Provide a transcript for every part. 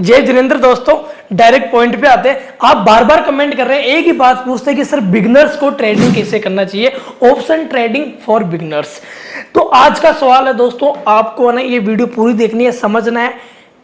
जय जिनेंद्र। दोस्तों direct point पे आते हैं। आप बार बार कमेंट कर रहे हैं, एक ही बात पूछते हैं कि सर बिगनर्स को ट्रेडिंग कैसे करना चाहिए, ऑप्शन ट्रेडिंग फॉर बिगनर्स। तो आज का सवाल है दोस्तों, आपको ना ये वीडियो पूरी देखनी है, समझना है।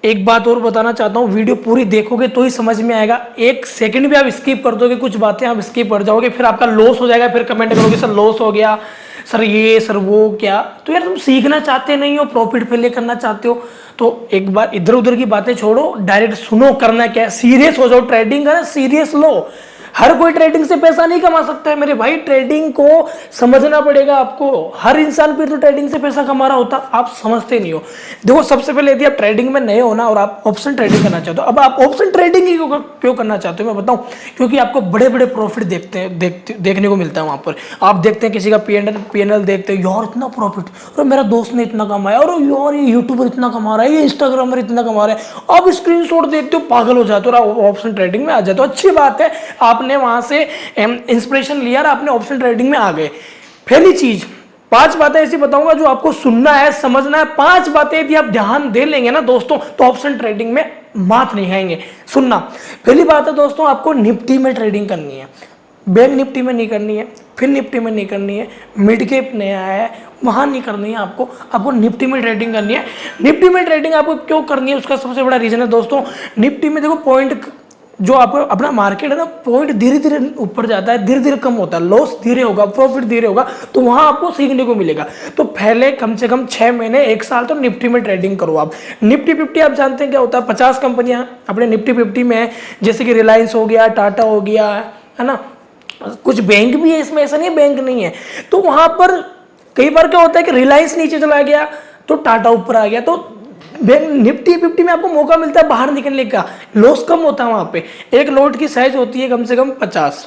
एक बात और बताना चाहता हूँ, वीडियो पूरी देखोगे तो ही समझ में आएगा। एक सेकंड भी आप स्किप कर दोगे, कुछ बातें आप स्किप कर जाओगे, फिर आपका लॉस हो जाएगा। फिर कमेंट करोगे सर लॉस हो गया, सर ये सर वो क्या। तो यार तुम सीखना चाहते नहीं हो, प्रॉफिट पहले करना चाहते हो, तो एक बार इधर उधर की बातें छोड़ो, डायरेक्ट सुनो करना क्या है, सीरियस हो जाओ। ट्रेडिंग है, सीरियस लो। हर कोई ट्रेडिंग से पैसा नहीं कमा सकता है मेरे भाई, ट्रेडिंग को समझना पड़ेगा आपको। हर इंसान फिर तो ट्रेडिंग से पैसा कमा रहा होता, आप समझते नहीं हो। देखो सबसे पहले यदि आप ट्रेडिंग में नए हो ना और आप ऑप्शन ट्रेडिंग करना चाहते हो, अब आप ऑप्शन ट्रेडिंग ही क्यों करना चाहते हो मैं बताऊं, क्योंकि आपको बड़े बड़े प्रॉफिट देखने को मिलता है वहां पर। आप देखते हैं किसी का पीएनएल देखते हैं, यार इतना प्रॉफिट, और मेरा दोस्त ने इतना कमाया, और यार ये यूट्यूबर इतना कमा रहा है, ये इंस्टाग्रामर इतना कमा रहा है। आप स्क्रीनशॉट देखते हो, पागल हो जाते हो और ऑप्शन ट्रेडिंग में आ जाते हो। अच्छी बात है, आपने वहां से इंस्पिरेशन लिया और आपने ऑप्शन ट्रेडिंग में आ गए। पहली चीज, 5 बातें ऐसी बताऊंगा जो आपको सुनना है, समझना है। 5 बातें यदि आप ध्यान दे लेंगे ना दोस्तों, तो ऑप्शन ट्रेडिंग में मात नहीं खाएंगे। सुनना, पहली बात है दोस्तों, आपको निफ्टी में ट्रेडिंग करनी है, बैंक निफ्टी में नहीं करनी है, फिर निफ्टी में नहीं करनी है, मिड कैप नया है वहां नहीं करनी है आपको निफ्टी में ट्रेडिंग करनी है। निफ्टी में ट्रेडिंग आपको क्यों करनी है, उसका सबसे बड़ा रीजन है दोस्तों, निफ्टी में देखो पॉइंट जो आपको अपना मार्केट है ना, पॉइंट धीरे धीरे ऊपर जाता है, धीरे धीरे कम होता है, लॉस धीरे होगा, प्रॉफिट धीरे होगा, तो वहां आपको सीखने को मिलेगा। तो पहले कम से कम 6 महीने 1 साल तो निफ्टी में ट्रेडिंग करो आप। निफ्टी 50 आप जानते हैं क्या होता है, 50 कंपनियां अपने निफ्टी 50 में है, जैसे कि रिलायंस हो गया, टाटा हो गया, है ना, कुछ बैंक भी है इसमें, ऐसा नहीं बैंक नहीं है। तो वहां पर कई बार क्या होता है कि रिलायंस नीचे चला गया तो टाटा ऊपर आ गया, तो निफ्टी 50 में आपको मौका मिलता है बाहर निकलने का, लॉस कम होता है वहां पे। एक लॉट की साइज होती है कम से कम 50,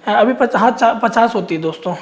अभी 50 होती है दोस्तों,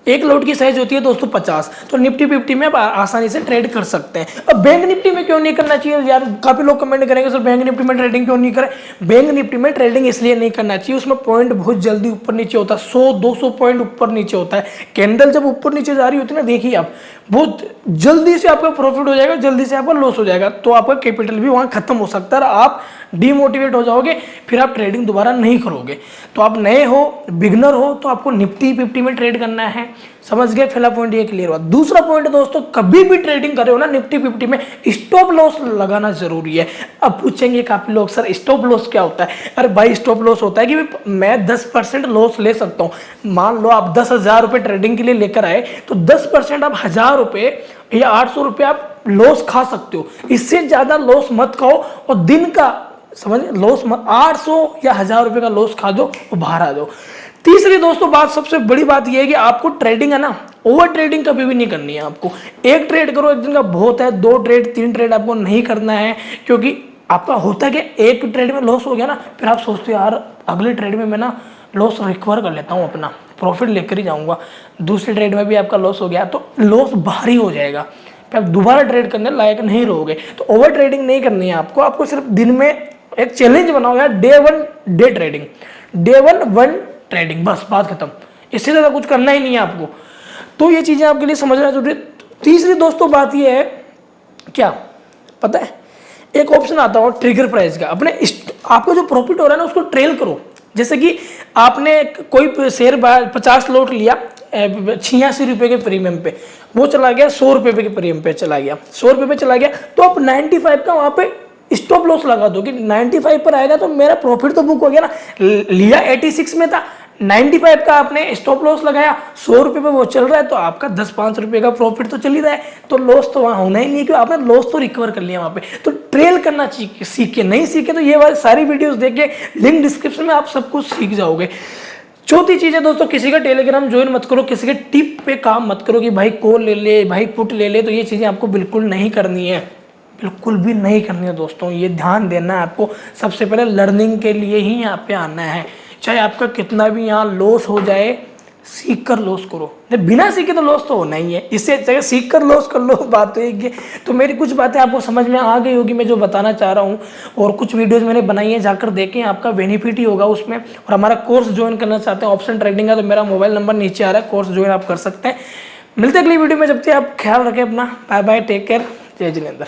एक लॉट की साइज होती है दोस्तों 50। तो निफ्टी 50 में आप आसानी से ट्रेड कर सकते हैं। अब बैंक निफ्टी में क्यों नहीं करना चाहिए यार, काफी लोग कमेंट करेंगे सर बैंक निफ्टी में ट्रेडिंग क्यों नहीं करें। बैंक निफ्टी में ट्रेडिंग इसलिए नहीं करना चाहिए, उसमें पॉइंट बहुत जल्दी ऊपर नीचे होता है, 100-200 पॉइंट ऊपर नीचे होता है। कैंडल जब ऊपर नीचे जा रही होती है ना, देखिए आप, बहुत जल्दी से आपका प्रॉफिट हो जाएगा, जल्दी से आपका लॉस हो जाएगा, तो आपका कैपिटल भी वहां खत्म हो सकता है, आप डीमोटिवेट हो जाओगे, फिर आप ट्रेडिंग दोबारा नहीं करोगे। तो आप नए हो, बिगनर हो, तो आपको निफ्टी 50 में ट्रेड करना है। समझ गए, पहला पॉइंट ये क्लियर हुआ। दूसरा पॉइंट दोस्तों, कभी भी ट्रेडिंग कर रहे हो ना निफ्टी 50 में, स्टॉप लॉस लगाना जरूरी है। अब पूछेंगे काफी लोग सर स्टॉप लॉस क्या होता है। अरे भाई स्टॉप लॉस होता है कि मैं 10% लॉस ले सकता हूं। मान लो आप 10,000 रुपए ट्रेडिंग के लिए लेकर आए, तो 10% आप 1,000 रुपए या 800 रुपए आप लॉस खा सकते हो। इससे ज्यादा लॉस मत खाओ, और दिन का समझ लॉस मत, 800 या 1,000 रुपए का लॉस खा दो और बाहर आ जाओ। तीसरी दोस्तों बात, सबसे बड़ी बात यह है कि आपको ट्रेडिंग है ना, ओवर ट्रेडिंग कभी भी नहीं करनी है आपको। एक ट्रेड करो एक दिन का बहुत है, 2 ट्रेड 3 ट्रेड आपको नहीं करना है, क्योंकि आपका होता है कि एक ट्रेड में लॉस हो गया ना, फिर आप सोचते हो यार अगले ट्रेड में मैं ना लॉस रिकवर कर लेता हूँ, अपना प्रॉफिट लेकर ही जाऊंगा। दूसरे ट्रेड में भी आपका लॉस हो गया तो लॉस भारी हो जाएगा, फिर आप दोबारा ट्रेड करने लायक नहीं रहोगे। तो ओवर ट्रेडिंग नहीं करनी है आपको सिर्फ दिन में एक चैलेंज बनाओ यार, day 1 day trading, day 1 trading, बस बात खत्म। इससे ज्यादा कुछ करना ही नहीं है आपको। तो ये चीजें आपके लिए समझना जरूरी है। तीसरी दोस्तों बात ये है, क्या पता है, एक ऑप्शन आता हो ट्रिगर प्राइस का, अपने आपको जो प्रॉफिट हो रहा है ना उसको ट्रेल करो। जैसे कि आपने कोई शेयर 50 लॉट लिया 86 रुपए के प्रीमियम पे, वो चला गया 100 रुपए के प्रीमियम पे चला गया, 100 रुपए पे चला गया, तो आप 95 का वहां पे स्टॉप लॉस लगा दो कि 95 पर आएगा तो मेरा प्रॉफिट तो बुक हो गया ना। लिया 86 में था, 95 का आपने स्टॉप लॉस लगाया, 100 रुपए पे वो चल रहा है, तो आपका 10-5 रुपए का प्रॉफिट तो चल ही रहा है, तो लॉस तो वहां होना ही नहीं, क्योंकि आपने लॉस तो रिकवर कर लिया वहां पे। तो ट्रेल करना सीखे, नहीं सीखे तो ये वाली सारी वीडियोस देख के लिंक डिस्क्रिप्शन में आप सब कुछ सीख जाओगे। चौथी चीज है दोस्तों, किसी का टेलीग्राम ज्वाइन मत करो, किसी के टिप पे काम मत करो कि भाई कॉल ले ले, भाई पुट ले ले, तो ये चीजें आपको बिल्कुल नहीं करनी है, बिल्कुल भी नहीं करनी है दोस्तों। ये ध्यान देना है आपको, सबसे पहले लर्निंग के लिए ही यहाँ पे आना है। चाहे आपका कितना भी यहाँ लॉस हो जाए, सीख कर लॉस करो, बिना सीखे तो लॉस तो होना ही है, इससे चाहे सीख कर लॉस कर लो, बात तो एक है। तो मेरी कुछ बातें आपको समझ में आ गई होगी मैं जो बताना चाह रहा हूँ, और कुछ वीडियोस मैंने बनाई है, जाकर देखें, आपका बेनिफिट ही होगा उसमें। और हमारा कोर्स ज्वाइन करना चाहते हैं ऑप्शन ट्रेडिंग का, तो मेरा मोबाइल नंबर नीचे आ रहा है, कोर्स ज्वाइन आप कर सकते हैं। मिलते हैं अगली वीडियो में, जब तक आप ख्याल रखें अपना, बाय बाय, टेक केयर, जय जिनेंद्र।